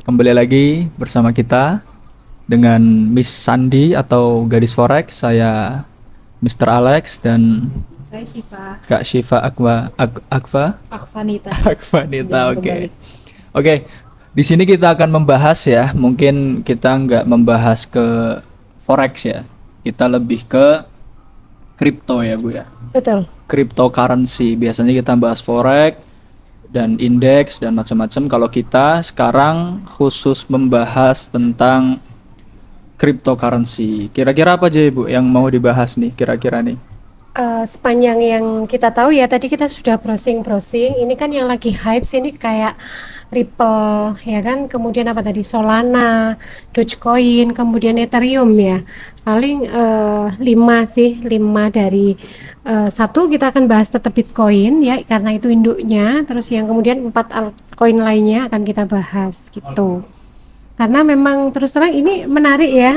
Kembali lagi bersama kita dengan Miss Sandi atau Gadis Forex. Saya Mr. Alex dan Saya Syifa Kak Syifa Akva Akvanita. Akvanita. Jangan Oke. kebalik. Oke. Di sini kita akan membahas ya. Mungkin kita nggak membahas ke forex ya. Kita lebih ke kripto ya, Bu ya. Betul. Cryptocurrency. Biasanya kita bahas forex dan indeks dan macam-macam. Kalau kita sekarang khusus membahas tentang cryptocurrency. Kira-kira apa aja Ibu yang mau dibahas nih kira-kira nih? Sepanjang yang kita tahu ya, tadi kita sudah browsing-browsing. Ini kan yang lagi hype sini kayak Ripple, ya kan? Kemudian apa tadi? Solana, Dogecoin, kemudian Ethereum ya. Paling lima sih, lima dari satu kita akan bahas tetap Bitcoin ya, karena itu induknya. Terus yang kemudian empat altcoin lainnya akan kita bahas gitu. Karena memang terus terang ini menarik ya,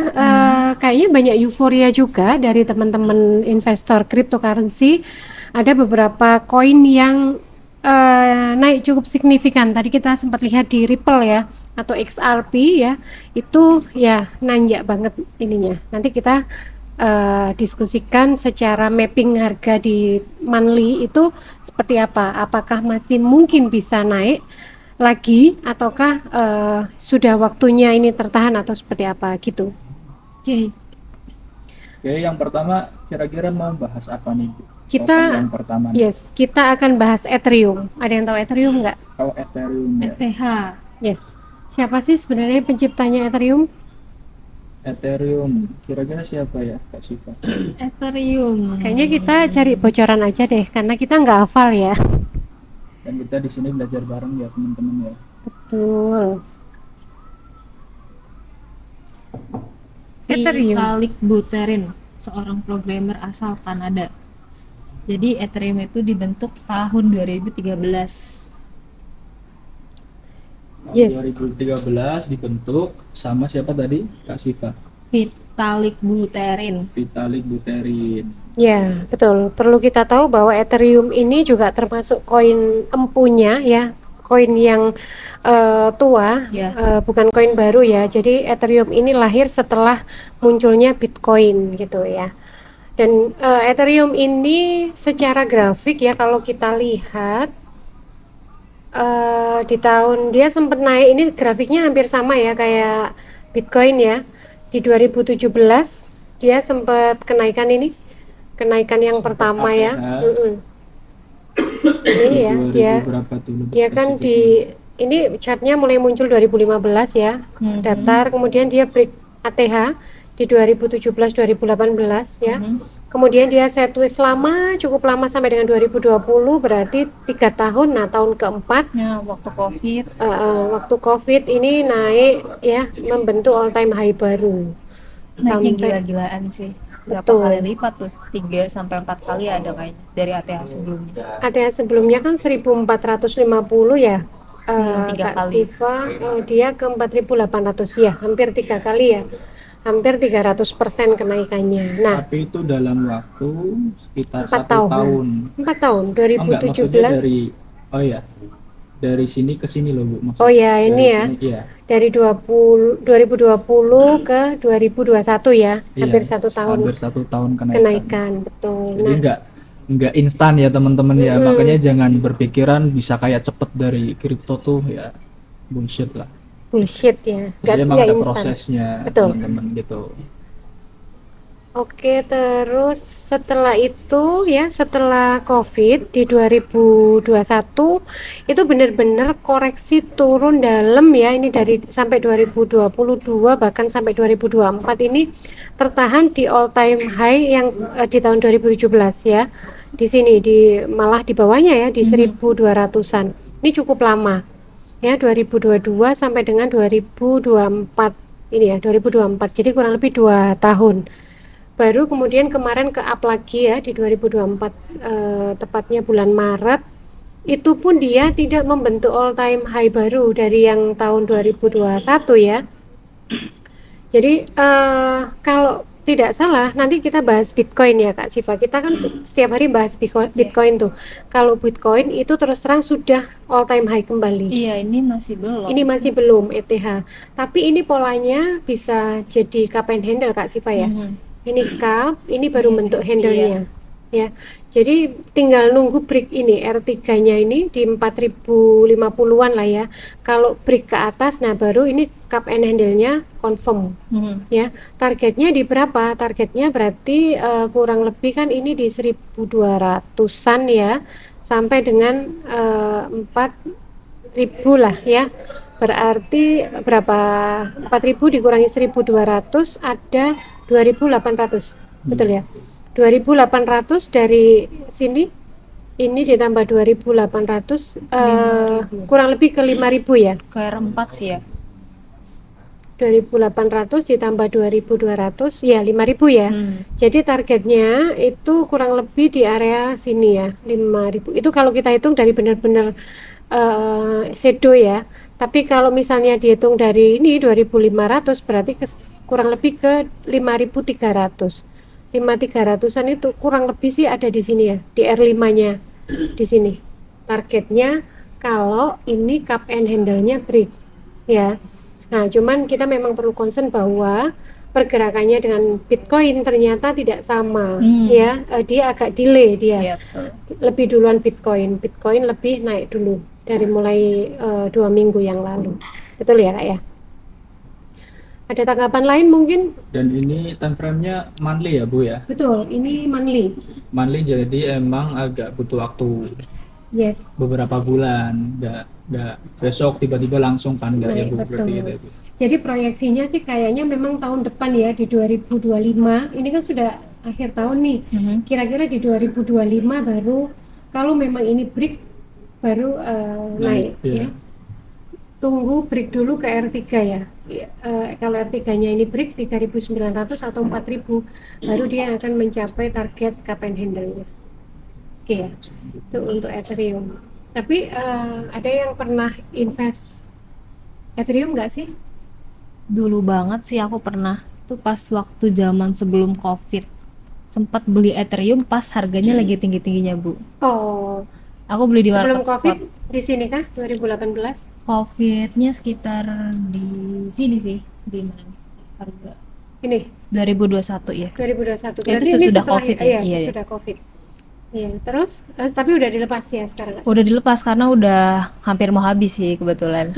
kayaknya banyak euforia juga dari teman-teman investor cryptocurrency. Ada beberapa koin yang naik cukup signifikan. Tadi kita sempat lihat di Ripple ya, atau XRP ya, itu ya nanjak banget ininya. Nanti kita diskusikan secara mapping harga di monthly itu seperti apa. Apakah masih mungkin bisa naik lagi ataukah sudah waktunya ini tertahan atau seperti apa gitu. Oke. Oke, yang pertama kira-kira mau bahas apa nih Bu? Kita Topik yang pertama nih. yes, kita akan bahas Ethereum. Ada yang tahu Ethereum nggak? Oh, Ethereum ya. ETH, Yes. Siapa sih sebenarnya penciptanya Ethereum? Ethereum. Kira-kira siapa ya Kak Siva? Ethereum. Kayaknya kita cari bocoran aja deh, karena kita nggak hafal ya. Dan kita di sini belajar bareng ya teman-teman ya. Betul. Ethereum. Vitalik Buterin, seorang programmer asal Kanada. Jadi Ethereum itu dibentuk tahun 2013. Tahun Yes. 2013 dibentuk sama siapa tadi? Kak Siva. Vitalik Buterin. Vitalik Buterin. Ya, betul. Perlu kita tahu bahwa Ethereum ini juga termasuk koin empunya ya, koin yang tua, Ya. bukan koin baru ya. Jadi Ethereum ini lahir setelah munculnya Bitcoin gitu ya. Dan Ethereum ini secara grafik ya, kalau kita lihat di tahun dia sempat naik, ini grafiknya hampir sama ya kayak Bitcoin ya. Di 2017 dia sempat kenaikan ini, kenaikan yang pertama ya. ATH. Ini ya, 2000 dia berapa tuh lebih dia kan di ini chartnya mulai muncul 2015 ya, datar, kemudian dia break ATH di 2017 2018 ya. Kemudian dia sideways lama, cukup lama sampai dengan 2020, berarti 3 tahun. Nah, tahun keempat Ya, waktu COVID. waktu COVID ini naik ya, membentuk all time high baru. Naiknya Sampai gila-gilaan sih. Berapa Betul. kali lipat tuh? 3 sampai 4 kali ada kayaknya dari ATH sebelumnya. ATH sebelumnya kan 1450 ya. Tiga Kak kali. Siva, dia ke 4800 ya, hampir 3 kali ya. Hampir 300% kenaikannya. Nah, Tapi itu dalam waktu sekitar 4 1 tahun. tahun. 4 tahun, Oh enggak, maksudnya 2017. dari oh ya, dari sini ke sini loh Bu maksudnya. Oh ya, Dari ini ya. sini, iya. Dari 2020 ke 2021 ya, hampir Iya, 1 tahun hampir 1 tahun kenaikan. kenaikan, betul. Jadi Nah, enggak instan ya teman-teman ya. Makanya jangan berpikiran bisa kayak cepet dari kripto tuh ya. Bullshit lah. bullshit ya, Jadi emang nggak ada instan. prosesnya Betul. teman-teman gitu. Oke, terus setelah itu ya, setelah COVID di 2021 itu benar-benar koreksi turun dalam ya, ini dari sampai 2022 bahkan sampai 2024 ini tertahan di all time high yang di tahun 2017 ya. Di sini malah di bawahnya ya di 1200-an. Ini cukup lama. Ya, 2022 sampai dengan 2024 ini ya, 2024. Jadi kurang lebih 2 tahun. Baru kemudian kemarin ke up lagi ya di 2024, tepatnya bulan Maret. Itu pun dia tidak membentuk all time high baru dari yang tahun 2021 ya. Jadi kalau tidak salah. Nanti kita bahas Bitcoin ya Kak Siva. Kita kan setiap hari bahas Bitcoin tuh. Kalau Bitcoin itu terus terang sudah all time high kembali. Iya, ini masih belum. Ini masih belum ETH. Tapi ini polanya bisa jadi cup and handle Kak Siva ya. Mhm. Ini cup, ini baru Iya, bentuk iya. handle-nya. Ya. Jadi tinggal nunggu break ini R3-nya ini di 4050-an lah ya. Kalau break ke atas, nah baru ini cup and handle-nya confirm. Mhm. Ya, targetnya di berapa? Targetnya berarti kurang lebih kan ini di 1200-an ya, sampai dengan 4000 lah ya. Berarti berapa? 4000 dikurangi 1200 ada 2800. Betul ya? 2800 dari sini ini ditambah 2800 kurang lebih ke 5000 ya. Kayak 4 sih ya. 2800 ditambah 2200 ya 5000 ya. Jadi targetnya itu kurang lebih di area sini ya 5000. Itu kalau kita hitung dari benar-benar shadow ya. Tapi kalau misalnya dihitung dari ini 2500 berarti kurang lebih ke 5300. 5300-an itu kurang lebih sih ada di sini ya, di R5-nya di sini. Targetnya kalau ini cup and handle-nya break ya. Nah, cuman kita memang perlu concern bahwa pergerakannya dengan Bitcoin ternyata tidak sama ya. Dia agak delay dia. Iya, betul. Lebih duluan Bitcoin. Bitcoin lebih naik dulu dari mulai 2 minggu yang lalu. Betul ya, Kak ya? Ada tanggapan lain mungkin? Dan ini time frame-nya monthly ya Bu ya? Betul, ini monthly. Monthly jadi emang agak butuh waktu Yes. beberapa bulan, nggak besok tiba-tiba langsung kan nggak ya Naik, Bu, betul. berarti gitu ya Bu. Jadi proyeksinya sih kayaknya memang tahun depan ya di 2025. Ini kan sudah akhir tahun nih. Kira-kira di 2025 baru kalau memang ini break baru naik iya. ya. Tunggu break dulu ke R3 ya. Kalau R3-nya ini break 3900 atau 4000 baru dia akan mencapai target cup and handle-nya. Oke ya. Itu untuk Ethereum. Tapi ada yang pernah invest Ethereum nggak sih? Dulu banget sih aku pernah. Itu pas waktu zaman sebelum Covid. Sempat beli Ethereum pas harganya lagi tinggi-tingginya, Bu. Oh, Aku beli di sebelum market COVID spot. di sini kah 2018? Covid-nya sekitar di sini sih, di mana nih? Harga Ini 2021 ya. 2021. Itu Berarti ini sesudah setelah COVID ya? iya, Iya, sesudah COVID. Iya, terus tapi udah dilepas ya sekarang nggak sih? Udah dilepas karena udah hampir mau habis sih kebetulan.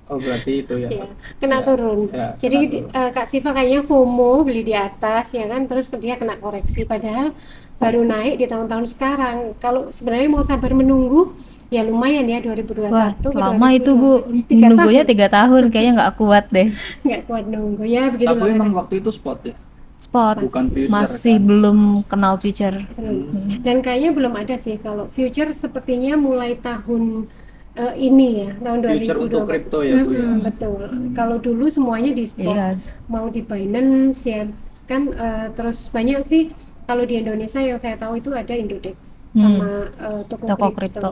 Oh berarti itu ya. Iya, kena turun. Ya, Jadi kena turun. Kak Siva kayaknya FOMO beli di atas ya kan, terus dia kena koreksi. Padahal baru naik di tahun-tahun sekarang. Kalau sebenarnya mau sabar menunggu, ya lumayan ya 2021 Wah, ke lama itu Bu. 2022. 3 Nunggunya tahun 3 tahun kayaknya nggak kuat deh. nggak kuat nunggu ya begitu Tapi emang lah. waktu itu spot ya. Spot Bukan future, masih kan? belum kenal future. Dan kayaknya belum ada sih kalau future sepertinya mulai tahun ini ya tahun Future 2020. untuk kripto ya Bu ya. Betul. Kalau dulu semuanya di spot, Iya. mau di Binance ya kan, terus banyak sih kalau di Indonesia yang saya tahu itu ada Indodex sama toko Toko kripto. kripto.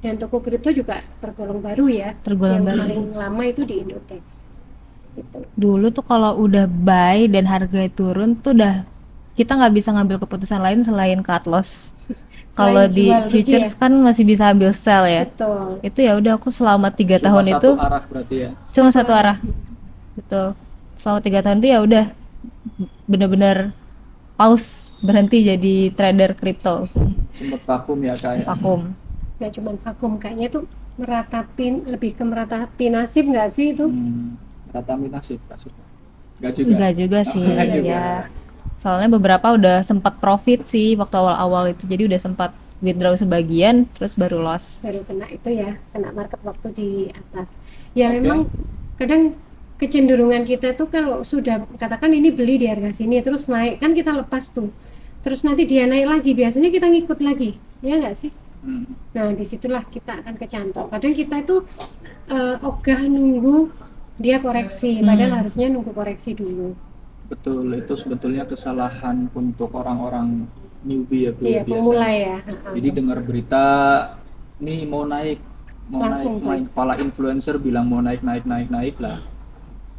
Dan toko kripto juga tergolong baru ya. Tergolong yang baru. paling lama itu di Indodex. Gitu. Dulu tuh kalau udah buy dan harga turun tuh udah kita nggak bisa ngambil keputusan lain selain cut loss. Kalau di jual rugi futures ya? kan masih bisa ambil sell ya. Betul. Itu ya udah aku selama 3 Cuma tahun satu itu arah berarti ya. cuma satu arah. Betul. Selama 3 tahun itu ya udah bener-bener pause, berhenti jadi trader kripto, Sempat vakum ya kayak. vakum. Nggak cuma vakum, kayaknya tuh meratapin, lebih ke meratapi nasib nggak sih itu? Rata nasib kasih. Enggak juga. Enggak juga sih Enggak juga. ya. Soalnya beberapa udah sempat profit sih waktu awal-awal itu, jadi udah sempat withdraw sebagian terus baru loss. Baru kena itu ya, kena market waktu di atas. Ya Oke. memang kadang kecenderungan kita tuh kalau sudah katakan ini beli di harga sini terus naik kan kita lepas tuh, terus nanti dia naik lagi biasanya kita ngikut lagi ya nggak sih? Nah disitulah kita akan kecantol. Kadang kita itu ogah nunggu dia koreksi, padahal harusnya nunggu koreksi dulu. Betul, itu sebetulnya kesalahan untuk orang-orang newbie ya Bu Iya, ya biasanya. pemula ya. Jadi dengar berita nih mau naik, Langsung naik, pala influencer bilang mau naik lah.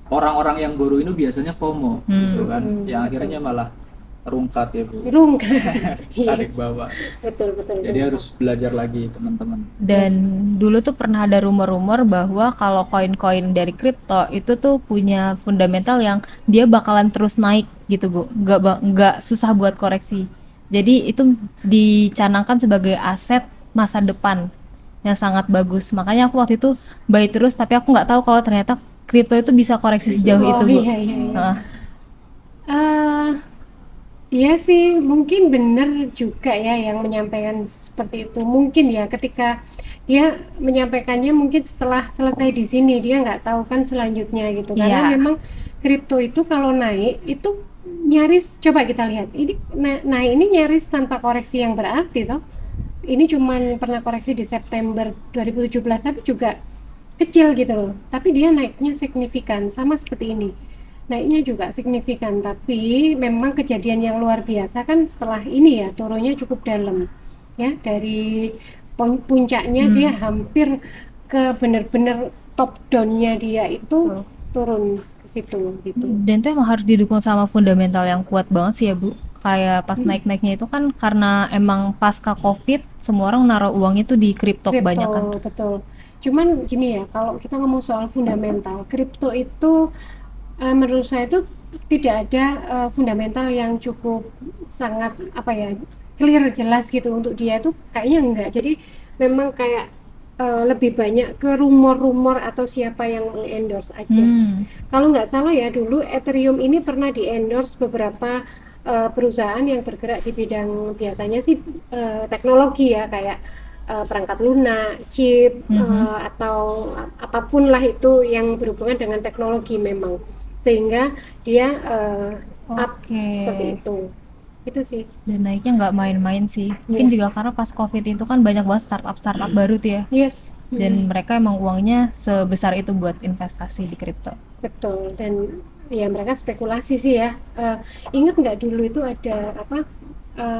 orang-orang yang baru ini biasanya FOMO gitu kan, yang betul. akhirnya malah rungkat ya Bu, Rungkat. tarik Yes, bawah. betul betul. Jadi rungkat. harus belajar lagi teman-teman. Dan dulu tuh pernah ada rumor-rumor bahwa kalau koin-koin dari kripto itu tuh punya fundamental yang dia bakalan terus naik gitu Bu, nggak susah buat koreksi. Jadi itu dicanangkan sebagai aset masa depan yang sangat bagus. Makanya aku waktu itu buy terus, tapi aku nggak tahu kalau ternyata kripto itu bisa koreksi sejauh itu Oh Bu. iya iya iya. Heeh. Eh, iya sih, mungkin benar juga ya yang menyampaikan seperti itu. Mungkin ya ketika dia menyampaikannya mungkin setelah selesai di sini dia nggak tahu kan selanjutnya gitu. Karena Iya. memang kripto itu kalau naik itu nyaris coba kita lihat ini naik ini nyaris tanpa koreksi yang berarti toh. Ini cuman pernah koreksi di September 2017 tapi juga kecil gitu loh. Tapi dia naiknya signifikan sama seperti ini. Naiknya juga signifikan, tapi memang kejadian yang luar biasa kan setelah ini ya turunnya cukup dalam ya dari puncaknya dia hampir ke benar-benar top downnya dia itu Betul. turun ke situ gitu. Dan itu emang harus didukung sama fundamental yang kuat banget sih ya Bu. Kayak pas naik-naiknya itu kan karena emang pasca COVID semua orang naruh uangnya tuh di kripto kebanyakan. Betul. Cuman gini ya, kalau kita ngomong soal fundamental, kripto itu menurut saya itu tidak ada fundamental yang cukup sangat apa ya clear jelas gitu untuk dia itu kayaknya enggak. Jadi memang kayak lebih banyak ke rumor-rumor atau siapa yang endorse aja. Kalau nggak salah ya dulu Ethereum ini pernah di endorse beberapa perusahaan yang bergerak di bidang biasanya sih teknologi ya kayak perangkat lunak, chip atau apapun lah itu yang berhubungan dengan teknologi memang sehingga dia up Oke. seperti itu sih. Dan naiknya nggak main-main sih. Mungkin Yes. juga karena pas COVID itu kan banyak banget startup-startup baru tuh ya. Yes. Dan mereka emang uangnya sebesar itu buat investasi di kripto. Betul, dan ya mereka spekulasi sih ya. Ingat nggak dulu itu ada apa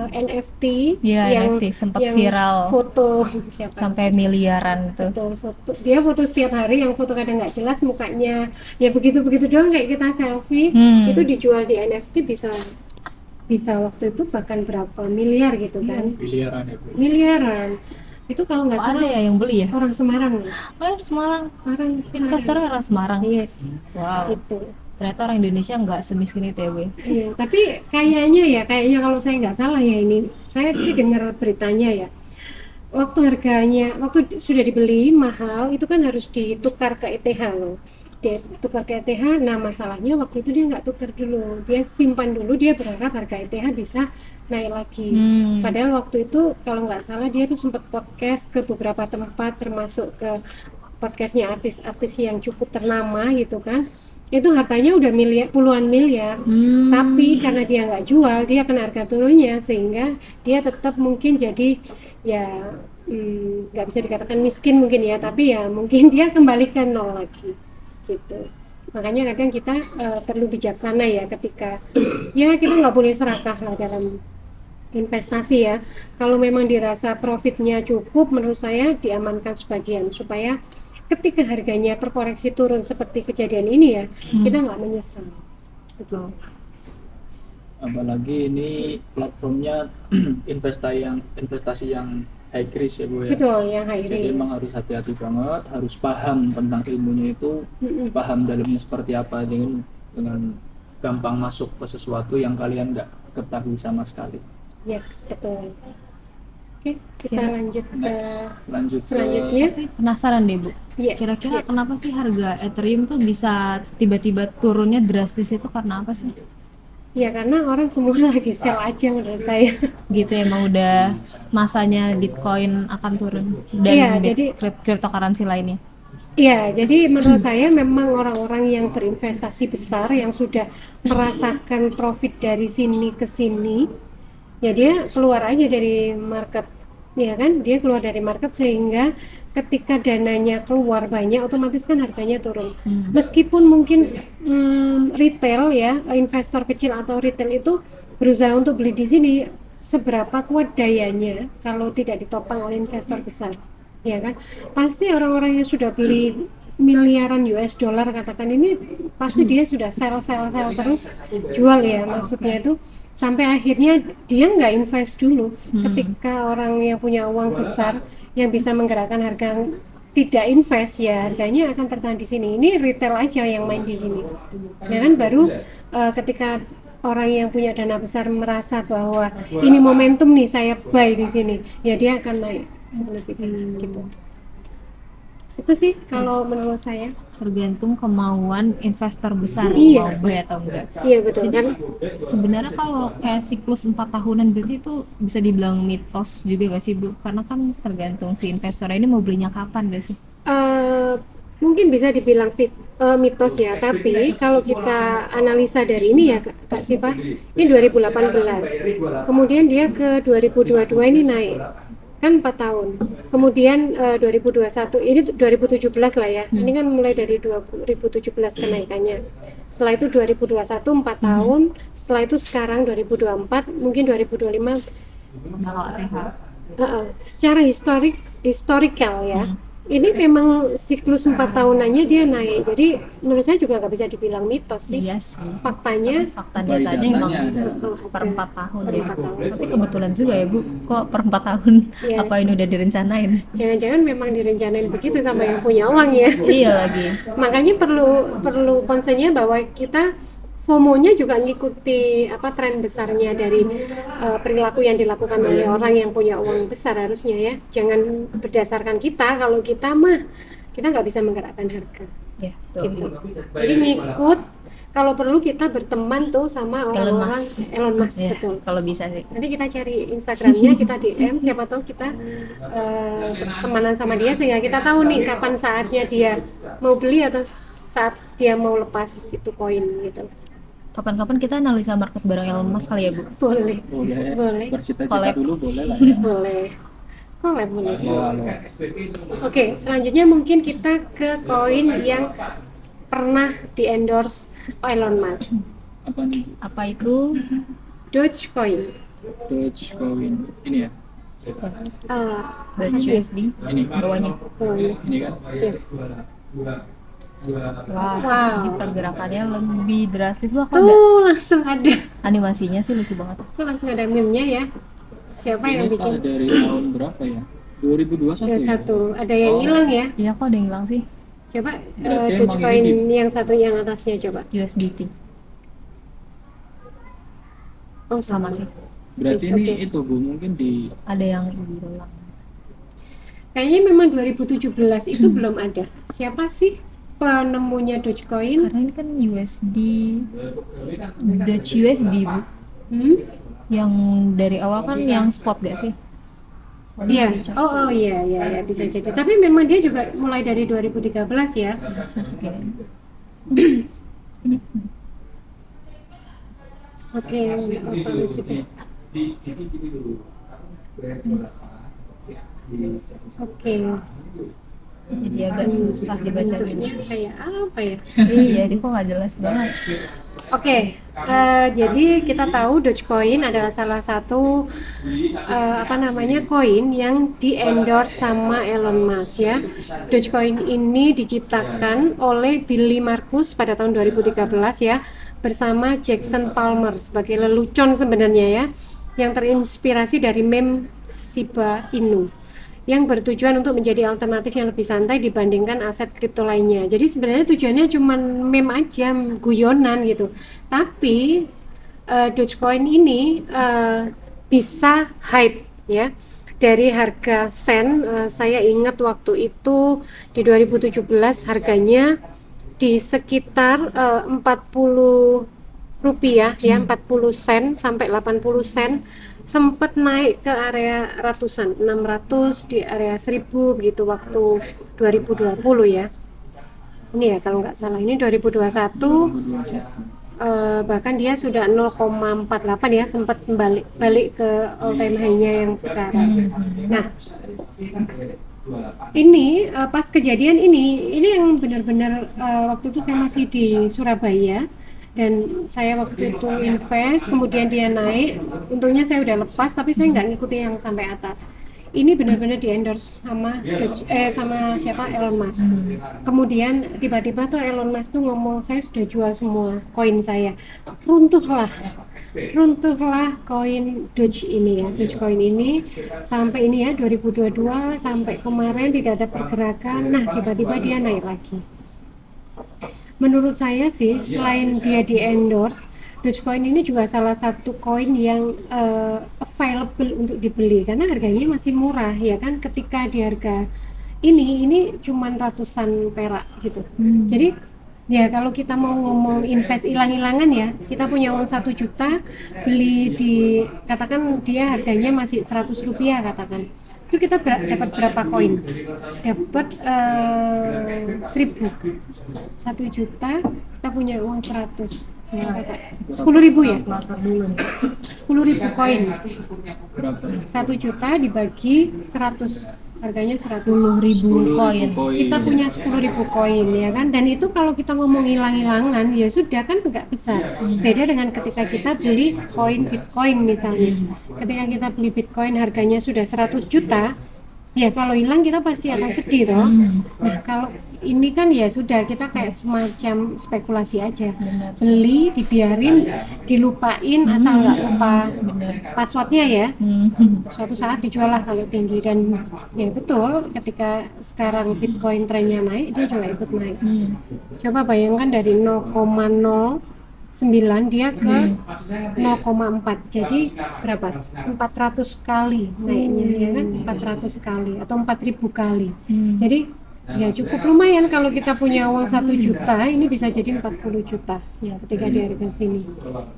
NFT Iya, yang NFT sempat viral foto siapa? sampai miliaran tuh. Betul, dia foto setiap hari yang foto kadang nggak jelas mukanya ya begitu doang kayak kita selfie itu dijual di NFT bisa waktu itu bahkan berapa miliar gitu kan. Miliaran ya Bu. Miliaran itu kalau nggak Ada salah ya yang beli ya? orang Semarang ya. Oh, Semarang. Orang Investornya orang Semarang. Yes. Wow. Gitu. Ternyata orang Indonesia nggak semiskin itu ya, Bu. Iya, tapi kayaknya kalau saya nggak salah ya ini, saya sih dengar beritanya ya. Waktu sudah dibeli mahal, itu kan harus ditukar ke ETH loh. Dia tukar ke ETH, nah masalahnya waktu itu dia nggak tukar dulu, dia simpan dulu, dia berharap harga ETH bisa naik lagi. Padahal waktu itu kalau nggak salah dia tuh sempat podcast ke beberapa tempat, termasuk ke podcastnya artis-artis yang cukup ternama gitu kan. Itu harganya udah puluhan miliar, tapi karena dia nggak jual dia kena harga turunnya sehingga dia tetap mungkin jadi ya nggak bisa dikatakan miskin mungkin ya, tapi ya mungkin dia kembalikan nol lagi gitu. Makanya kadang kita perlu bijaksana ya ketika ya kita nggak boleh serakah lah dalam investasi ya. Kalau memang dirasa profitnya cukup, menurut saya diamankan sebagian supaya ketika harganya terkoreksi turun seperti kejadian ini ya kita nggak menyesal. Betul. Apalagi ini platformnya investasi yang high risk ya Bu ya. Betul, yang high Jadi emang risk. harus hati-hati banget, harus paham tentang ilmunya itu, paham dalamnya seperti apa, jangan dengan gampang masuk ke sesuatu yang kalian nggak ketahui sama sekali. Yes, betul. Oke, kita lanjut ke Lanjut selanjutnya. Penasaran deh, Bu. Iya. Kira-kira kenapa sih harga Ethereum tuh bisa tiba-tiba turunnya drastis itu karena apa sih? Ya karena orang semua lagi sell aja menurut saya. Gitu emang udah masanya Bitcoin akan turun dan Iya, jadi cryptocurrency lainnya. Iya, jadi menurut saya memang orang-orang yang berinvestasi besar yang sudah merasakan profit dari sini ke sini, ya dia keluar aja dari market, ya kan? Dia keluar dari market sehingga ketika dananya keluar banyak, otomatis kan harganya turun. Meskipun mungkin retail ya, investor kecil atau retail itu berusaha untuk beli di sini, seberapa kuat dayanya kalau tidak ditopang oleh investor besar. Ya kan pasti orang-orang yang sudah beli miliaran US dollar katakan, ini pasti dia sudah sell terus jual ya, maksudnya itu sampai akhirnya dia nggak invest dulu. Ketika orang yang punya uang besar yang bisa menggerakkan harga tidak invest, ya harganya akan tertahan di sini. Ini retail aja yang main di sini ya kan. Baru ketika orang yang punya dana besar merasa bahwa ini momentum nih, saya buy di sini, ya dia akan naik signifikan gitu. Itu sih kalau menurut saya. Tergantung kemauan investor besar Iya. mau beli atau enggak. Iya betul kan. Sebenarnya kalau kayak siklus 4 tahunan berarti itu bisa dibilang mitos juga gak sih Bu? Karena kan tergantung si investor ini mau belinya kapan gak sih? Mungkin bisa dibilang mitos ya, tapi kalau kita analisa dari ini ya Kak Siva, ini 2018, kemudian dia ke 2022 ini naik kan 4 tahun, kemudian 2021 ini 2017 lah ya, ini kan mulai dari 2017 kenaikannya, setelah itu 2021 4 tahun, setelah itu sekarang 2024, mungkin 2025 Bakal TH. secara historical ya. Ini memang siklus 4 tahunannya dia naik. Jadi menurut saya juga nggak bisa dibilang mitos sih. Iya sih. Faktanya Fakta datanya emang per 4 tahun per ya. 4 tahun. Tapi kebetulan juga ya Bu, kok per 4 tahun Iya. apa ini udah direncanain? Jangan-jangan memang direncanain begitu sama yang punya uang ya. Iya lagi. Makanya perlu concernnya bahwa kita FOMO-nya juga ngikuti tren besarnya dari perilaku yang dilakukan oleh orang yang punya uang besar harusnya ya. Jangan berdasarkan kita, kalau kita nggak bisa menggerakkan harga Ya, betul. gitu. Jadi ngikut, kalau perlu kita berteman tuh sama orang-orang Elon Musk Ya, betul. kalau bisa sih. Nanti kita cari Instagramnya, kita DM, siapa tahu kita bertemanan sama dia sehingga kita tahu nih kapan saatnya dia mau beli atau saat dia mau lepas itu koin gitu. Kapan-kapan kita analisa market bareng Elon Musk kali ya Bu? Boleh. Boleh. Bercita-cita Collab. dulu boleh lah ya. Boleh. Collab boleh. Halo. Oke, selanjutnya mungkin kita ke koin yang pernah di-endorse Elon Musk. Apa nih? Apa itu? Dogecoin. Dogecoin. Ini ya. USD Ini. bawahnya. Ini kan. Yes. Wow. Ini pergerakannya lebih drastis. Wah, kok ada Tuh langsung ada. animasinya sih lucu banget. Tuh langsung ada meme-nya ya. Siapa yang Ini bikin? dari tahun berapa ya? 2021 Ada ya? satu. Ada yang hilang ya. Iya, kok ada yang hilang sih? Coba Berarti emang Dogecoin ini yang satu yang atasnya coba. USDT. Oh Sama sih. Berarti Yes, ini oke. itu Bu, mungkin di Ada yang hilang. Kayaknya memang 2017 itu belum ada. Siapa sih penemunya Dogecoin? Karena ini kan USD, Dutch USD Bu. Hmm? Yang dari awal kan yang spot gak sih? Iya. Oh iya bisa jadi. Tapi memang dia juga mulai dari 2013 ya. Masukin. Oke, apa di situ? Oke. Jadi agak susah dibaca Bentuknya gini. kayak apa ya? Iya, dia kok nggak jelas banget. Oke, jadi kita tahu Dogecoin adalah salah satu koin yang di-endorse sama Elon Musk ya. Dogecoin ini diciptakan oleh Billy Markus pada tahun 2013 ya, bersama Jackson Palmer sebagai lelucon sebenarnya ya, yang terinspirasi dari meme Shiba Inu, yang bertujuan untuk menjadi alternatif yang lebih santai dibandingkan aset kripto lainnya. Jadi sebenarnya tujuannya cuma meme aja, guyonan gitu. Tapi Dogecoin ini bisa hype ya. Dari harga sen, saya ingat waktu itu di 2017 harganya di sekitar 40 rupiah ya, 40 sen sampai 80 sen, sempat naik ke area ratusan, 600 di area 1000 begitu waktu 2020 ya. Ini ya kalau nggak salah, ini 2021 bahkan dia sudah 0,48 ya, sempat balik ke all time high-nya yang sekarang. Nah, ini pas kejadian ini yang benar-benar waktu itu saya masih di Surabaya dan saya waktu itu invest, kemudian dia naik, untungnya saya udah lepas tapi saya nggak ngikutin yang sampai atas. ini benar-benar di endorse sama siapa, Elon Musk. Kemudian tiba-tiba tuh Elon Musk tuh ngomong, saya sudah jual semua koin saya. Runtuhlah koin Doge ini ya, Dogecoin ini sampai ini ya 2022 sampai kemarin tidak ada pergerakan. Nah, tiba-tiba dia naik lagi. Menurut saya sih, selain dia di endorse, Dogecoin ini juga salah satu koin yang available untuk dibeli karena harganya masih murah ya kan. Ketika di harga ini cuman ratusan perak gitu. Jadi ya kalau kita mau ngomong invest hilang-hilangan ya, kita punya uang 1 juta, beli di, katakan dia harganya masih 100 rupiah katakan, itu kita dapat berapa koin? Dapat 1000. 1 juta kita punya uang 100. 10.000 ya? Kalkulator dulu nih. 10.000 koin. Berapa? 1 juta dibagi 100, harganya 100. 10.000 koin. Kita punya 10.000 koin ya kan, dan itu kalau kita ngomong hilang-hilangan ya sudah kan nggak besar. Beda dengan ketika kita beli koin Bitcoin misalnya. Ketika kita beli Bitcoin harganya sudah 100 juta, ya kalau hilang kita pasti akan sedih toh. Nah kalau ini kan ya sudah, kita kayak semacam spekulasi aja, beli dibiarin, dilupain asal nggak lupa passwordnya ya. Suatu saat dijual lah kalau tinggi. Dan ya betul, ketika sekarang Bitcoin trennya naik, dia juga ikut naik. Coba bayangkan dari 0,09 dia ke 0,4, jadi berapa? 400 kali naiknya ya kan, 400 kali atau 4.000 kali. Jadi ya cukup lumayan kalau kita punya uang 1 juta, ini bisa jadi 40 juta ya ketika di harga sini.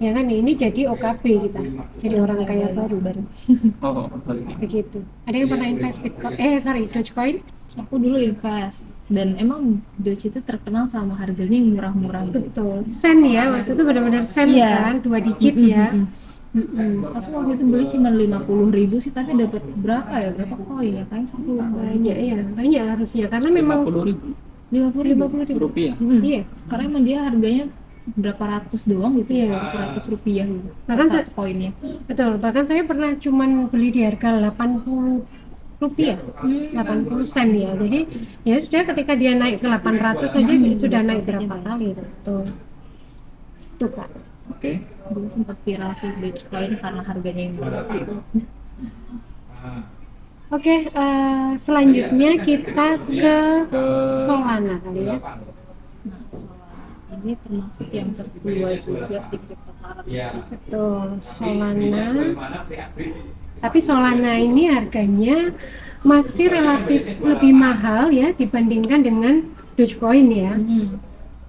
Ya kan, ini jadi OKB kita, jadi orang kaya baru. Oh, oke. Begitu. Ada yang pernah invest Bitcoin? Dogecoin? Aku dulu invest, dan emang Doge itu terkenal sama harganya yang murah-murah gitu. Betul. Sen ya, waktu itu benar-benar sen Iya. kan, 2 digit ya. Aku waktu itu beli cuma 50.000 sih, tapi dapat berapa ya? Berapa koin ya? Kayak 10 Banyak ya, banyak harusnya karena memang 50.000 50.000. rupiah. iya. Karena emang dia harganya berapa ratus doang gitu ya, Iya. berapa ratus rupiah gitu. Bahkan Satu koinnya. Betul, bahkan saya pernah cuman beli di harga 80 rupiah, 80 sen ya. Jadi ya sudah, ketika dia naik ke 800 saja sudah naik berapa kali tuh. Tuh Kak. Oke. Dulu sempat viral sih Dogecoin karena harganya yang murah. Oke, selanjutnya kita ke Solana kali ya. Nah, Solana ini termasuk yang tertua juga di cryptocurrency. Betul, Solana. Tapi Solana ini harganya masih relatif lebih mahal ya dibandingkan dengan Dogecoin ya.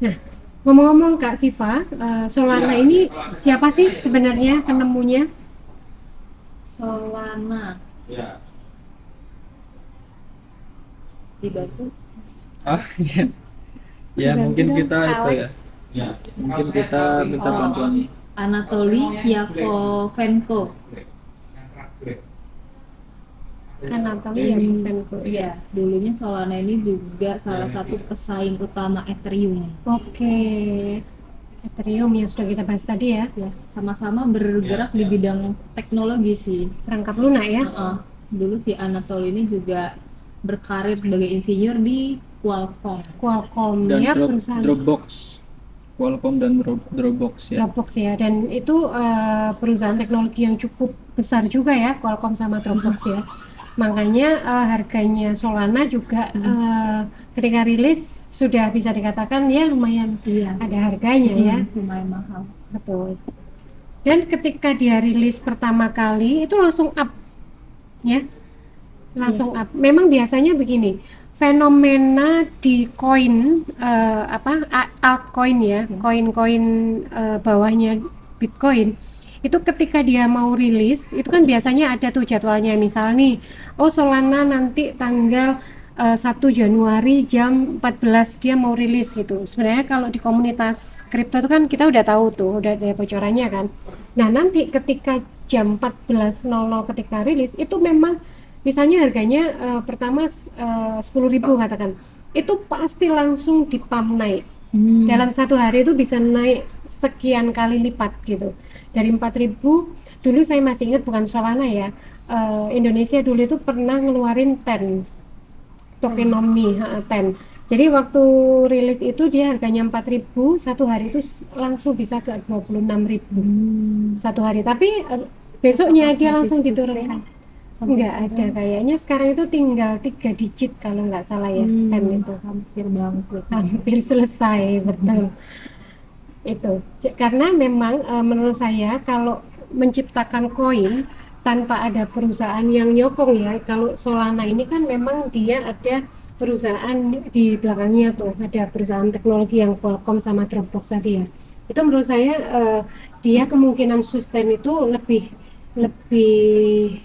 Nah, ngomong-ngomong Kak Siva, Solana ini siapa sih sebenarnya penemunya? Solana dibantu Ah, iya. Ya, mungkin kita itu ya. Mungkin kita minta bantuan. Anatoly Yakovenko. Anatoly Yakovenko. Iya, dulunya Solana ini juga salah satu pesaing utama Ethereum. Oke. Ethereum yang sudah kita bahas tadi ya, Ya, sama-sama bergerak di bidang teknologi sih. perangkat lunak ya. Dulu si Anatoly ini juga berkarir sebagai insinyur di Qualcomm. Qualcomm Dan ya, perusahaan Dropbox. Qualcomm dan Dropbox ya. Dropbox ya, dan itu perusahaan teknologi yang cukup besar juga ya, Qualcomm sama Dropbox ya. Makanya harganya Solana juga ketika rilis sudah bisa dikatakan ya lumayan ada harganya ya. Lumayan mahal. Betul. Dan ketika dia rilis pertama kali itu langsung up ya, langsung up. Memang biasanya begini, fenomena di koin altcoin ya, koin-koin bawahnya Bitcoin itu ketika dia mau rilis itu kan biasanya ada tuh jadwalnya, misal nih, oh Solana nanti tanggal 1 Januari jam 14 dia mau rilis gitu. Sebenarnya kalau di komunitas kripto itu kan kita udah tahu tuh, udah ada bocorannya kan. Nah nanti ketika jam 14.00 ketika rilis itu memang misalnya harganya pertama 10.000 katakan, itu pasti langsung dipump naik. Dalam satu hari itu bisa naik sekian kali lipat gitu. Dari 4.000, dulu saya masih ingat, bukan Solana ya, Indonesia dulu itu pernah ngeluarin tokenomics 10. Jadi waktu rilis itu dia harganya 4.000, satu hari itu langsung bisa ke 26.000 satu hari. Tapi besoknya dia Masih langsung sustain diturunkan. sampai Nggak ada sekarang? kayaknya, sekarang itu tinggal 3 digit kalau nggak salah ya, 10 itu. Hampir bangkrut. Hampir selesai, betul. Itu karena memang menurut saya kalau menciptakan koin tanpa ada perusahaan yang nyokong ya, kalau Solana ini kan memang dia ada perusahaan di belakangnya tuh, ada perusahaan teknologi yang Qualcomm sama Dropbox tadi ya. Itu menurut saya dia kemungkinan sustain itu lebih lebih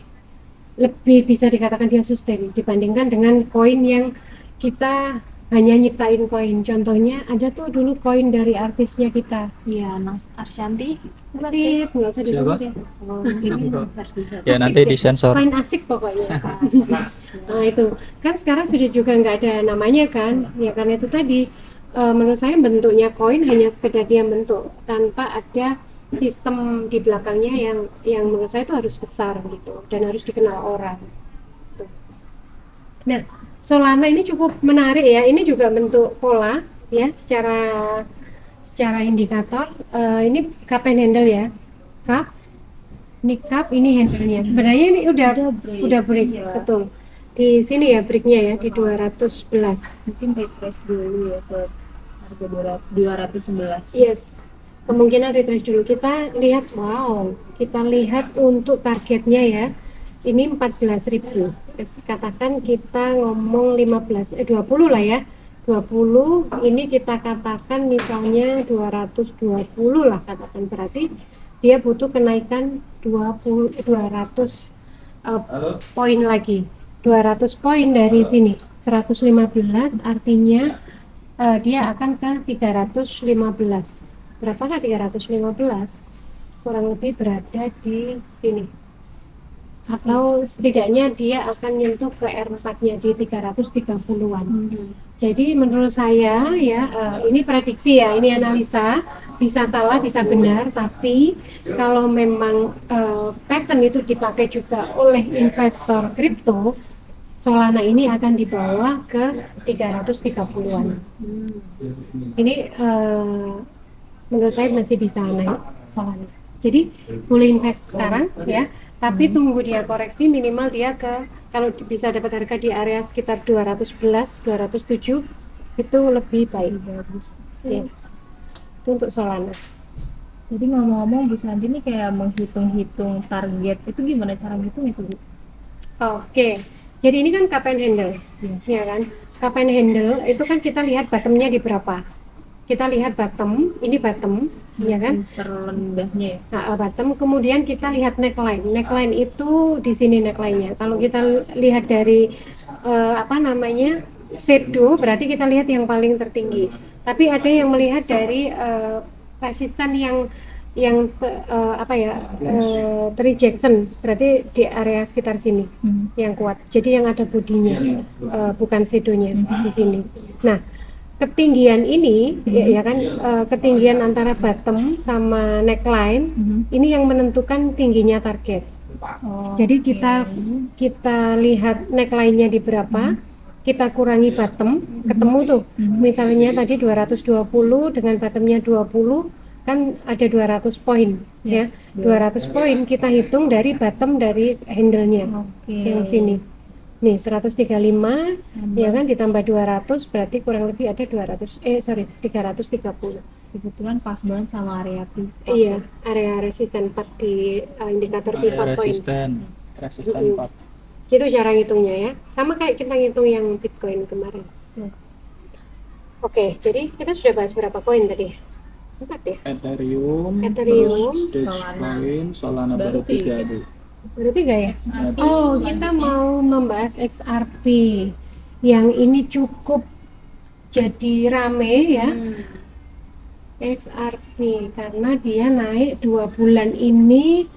lebih bisa dikatakan dia sustain dibandingkan dengan koin yang kita hanya nyiptain koin. Contohnya ada tuh dulu koin dari artisnya kita. Iya, Arsyanti bukan sih? Asik, nggak usah disebut ya. Oh, ini Enggak. ntar bisa. Ya Asik nanti deh. disensor. Koin asik pokoknya. Nah itu kan sekarang sudah juga nggak ada namanya kan, ya karena itu tadi menurut saya bentuknya koin hanya sekedar dia bentuk tanpa ada sistem di belakangnya yang menurut saya itu harus besar gitu dan harus dikenal orang. Tuh. Nah, Solana ini cukup menarik ya. Ini juga bentuk pola ya, secara indikator. Ini cup and handle ya, cup. Ini cup, ini handle-nya. Sebenarnya ini udah break, Iya. betul. Di sini ya breaknya ya di 211. Mungkin refresh dulu ya ke harga 211. Yes. Kemungkinan retrace dulu. Kita lihat, wow. Kita lihat untuk targetnya ya. Ini 14.000. Katakan kita ngomong 20 lah ya. 20 ini kita katakan misalnya 220 lah katakan, berarti dia butuh kenaikan 200 poin lagi. 200 poin dari sini 115 artinya dia akan ke 315. Berapakah 315? Kurang lebih berada di sini. Atau setidaknya dia akan nyentuh ke R4-nya di 330-an. Jadi menurut saya ya ini prediksi ya, ini analisa, bisa salah bisa benar, tapi kalau memang pattern itu dipakai juga oleh investor kripto, Solana ini akan dibawa ke 330-an. Ini menurut saya masih bisa naik Solana. Jadi boleh invest sekarang ya, tapi tunggu dia koreksi minimal dia ke, kalau bisa dapat harga di area sekitar 211, 207 itu lebih baik. Bagus. Yes. Itu untuk Solana. Jadi ngomong-ngomong Bu Sandi ini kayak menghitung-hitung target itu gimana cara ngitung itu Bu? Oke. Jadi ini kan cup and handle. Ya kan? Cup and handle itu kan kita lihat bottomnya di berapa. Kita lihat bottom, ini bottom, ya kan? Terendahnya ya. Nah, bottom, kemudian kita lihat neckline. Neckline itu di sini neckline-nya. Kalau kita lihat dari apa namanya? Shadow, berarti kita lihat yang paling tertinggi. Tapi ada yang melihat dari resisten yang terrejection, berarti di area sekitar sini yang kuat. Jadi yang ada bodinya, bukan shadow-nya di sini. Nah, ketinggian ini ya kan, ketinggian antara bottom sama neckline ini yang menentukan tingginya target. Jadi kita lihat neckline-nya di berapa, kita kurangi bottom, ketemu tuh. Misalnya tadi 220 dengan bottomnya 20 kan ada 200 poin ya. 200 poin kita hitung dari bottom dari handle-nya yang sini. Nih 135 ya kan, ditambah 200 berarti kurang lebih ada 330. Kebetulan pas banget sama area pivot. Iya, area resisten 4 di indikator pivot point. Resisten 4. Itu cara ngitungnya ya. Sama kayak kita ngitung yang Bitcoin kemarin. Oke, jadi kita sudah bahas berapa koin tadi? 4 ya? Ethereum, Ethereum, terus Dogecoin, Solana baru 3 Bu. Baru 3 ya? XRP. Oh, kita mau membahas XRP yang ini cukup jadi rame ya. XRP karena dia naik 2 bulan ini.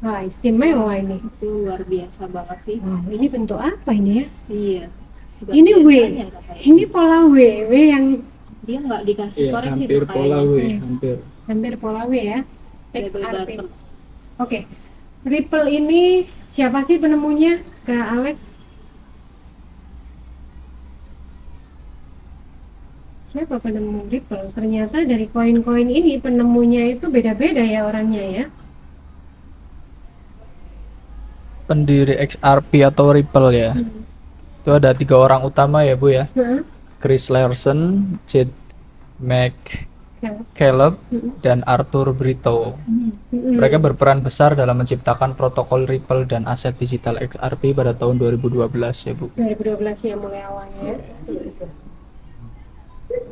Wah, istimewa ini. Itu luar biasa banget sih. Wow, ini bentuk apa ini ya? Iya. Juga Ini W. biasanya katanya. Ini pola W yang Dia nggak dikasih Iya, koreksi hampir tuh pola kayaknya. W, Yes. hampir. hampir pola W ya. Double XRP. bottom. Oke. Ripple ini siapa sih penemunya, Kak Alex? Siapa penemu Ripple? Ternyata dari koin-koin ini penemunya itu beda-beda ya orangnya ya. Pendiri XRP atau Ripple ya. Itu ada 3 orang utama ya Bu ya. Heeh. Chris Larsen, Jed Kalau- McCaleb, dan Arthur Brito. Mm-mm. Mereka berperan besar dalam menciptakan protokol Ripple dan aset digital XRP pada tahun 2012 ya Bu. 2012 ya mulai awalnya.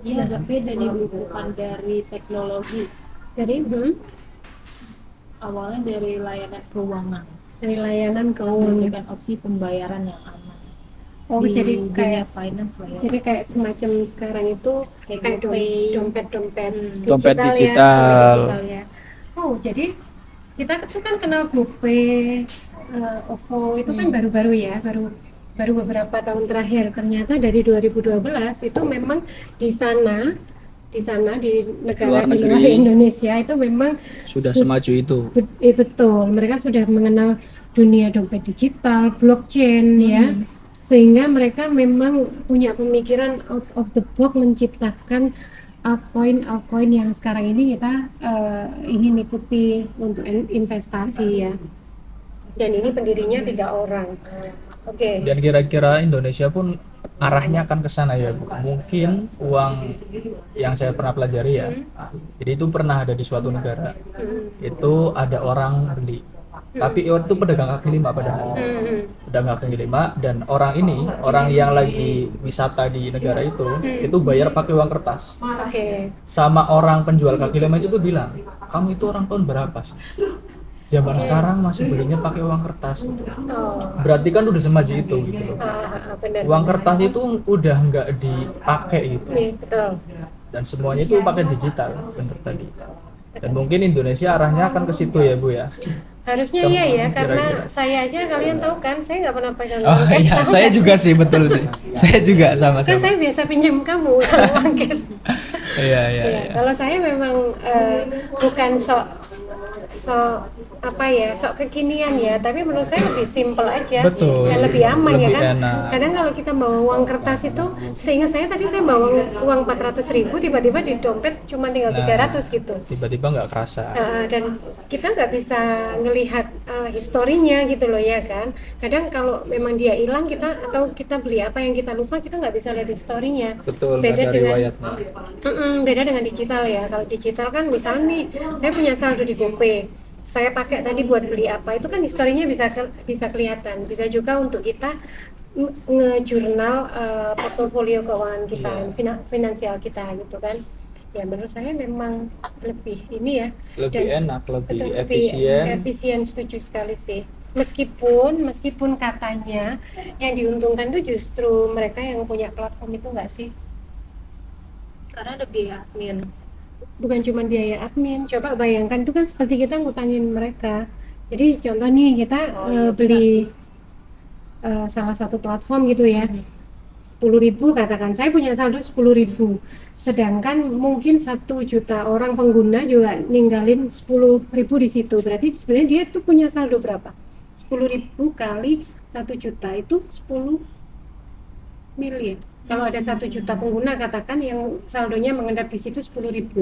Ini agak beda nih Bu, bukan dari teknologi, Dari awalnya dari layanan keuangan, dari layanan keuangan. memberikan opsi pembayaran yang aman Oh, di jadi dunia kayak finance lah ya. jadi kayak semacam sekarang itu Kayak kayak GoPay. dompet-dompet Dompet ya, digital. dompet digital ya. Oh, jadi kita tuh kan kenal GoPay, OVO itu kan baru-baru ya, baru beberapa tahun terakhir. Ternyata dari 2012 itu memang di sana di negara Luar di luar negeri. Indonesia itu memang Sudah semaju itu. betul, mereka sudah mengenal dunia dompet digital, blockchain ya, sehingga mereka memang punya pemikiran out of the box menciptakan altcoin yang sekarang ini kita ingin ikuti untuk investasi ya. Dan ini pendirinya 3 orang. Oke. Dan kira-kira Indonesia pun arahnya akan ke sana ya Bu. Mungkin uang yang saya pernah pelajari ya. Jadi itu pernah ada di suatu negara. Itu ada orang beli. Tapi itu pedagang kaki lima padahal. Pedagang kaki lima, dan orang yang lagi wisata di negara itu bayar pakai uang kertas. Oke. Sama orang penjual kaki lima itu tuh bilang, "Kamu itu orang tahun berapa sih? Zaman sekarang masih belinya pakai uang kertas gitu." Oh, Berarti kan udah semaju itu gitu loh. benar. Uang kertas itu udah nggak dipakai gitu, Nih, betul. dan semuanya itu pakai digital, bener tadi. Dan mungkin Indonesia arahnya akan ke situ ya Bu ya. Harusnya iya ya, karena Kira-kira. saya aja kalian tahu kan, saya nggak pernah pegang Oh uang cash, iya, tahu saya nggak juga sih, betul sih. Saya juga kan sama-sama. saya biasa pinjam kamu kalau uang cash. Iya iya Ya, iya. kalau saya memang bukan sok kekinian ya, tapi menurut saya lebih simple aja. Betul. Dan lebih aman ya Lebih kan. enak. Kadang kalau kita bawa uang kertas itu, seingat saya tadi saya bawa uang 400.000, tiba-tiba di dompet cuma tinggal 300 gitu. Tiba-tiba nggak kerasa. Dan kita nggak bisa ngelihat historinya gitu loh ya kan. Kadang kalau memang dia hilang atau kita beli apa yang kita lupa, kita nggak bisa lihat historinya. Betul, nggak Beda ada dengan riwayatnya. beda dengan digital ya. Kalau digital kan misalnya nih, saya punya saldo di GoPay, saya pakai tadi buat beli apa, itu kan historinya bisa kelihatan. Bisa juga untuk kita ngejurnal portofolio keuangan kita, finansial kita gitu kan. Ya menurut saya memang lebih ini ya, Lebih dan enak, lebih betul, efisien. setuju sekali sih. Meskipun katanya yang diuntungkan itu justru mereka yang punya platform itu nggak sih? Karena ada biaya admin. Bukan cuma biaya admin, coba bayangkan itu kan seperti kita ngutangin mereka. Jadi contoh nih kita beli salah satu platform gitu ya, 10.000 katakan, saya punya saldo 10.000, sedangkan mungkin 1 juta orang pengguna juga ninggalin 10.000 di situ. Berarti sebenarnya dia tuh punya saldo berapa? 10.000 kali 1 juta itu 10 miliar. Kalau ada 1 juta pengguna katakan yang saldonya mengendap di situ 10.000,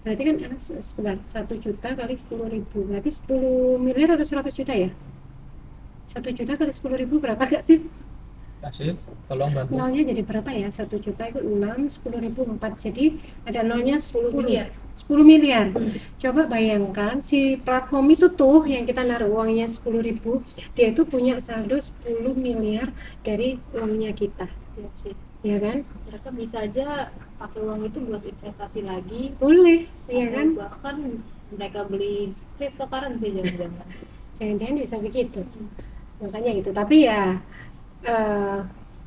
berarti kan sebentar, 1 juta kali 10.000 berarti 10 miliar atau 100 juta ya? 1 juta kali 10.000 berapa gak sih? Kasih, tolong bantu. Nolnya jadi berapa ya? 1 juta itu 6, 10.000 4, jadi ada nolnya 10 miliar. 10 miliar. Coba bayangkan si platform itu tuh yang kita naruh uangnya 10.000, dia itu punya saldo 10 miliar dari uangnya kita. Ya sih. Ya kan? Mereka bisa aja pakai uang itu buat investasi lagi. Boleh, ya Atau kan? bahkan mereka beli cryptocurrency jangan-jangan. Jangan-jangan bisa begitu. Makanya gitu. Tapi ya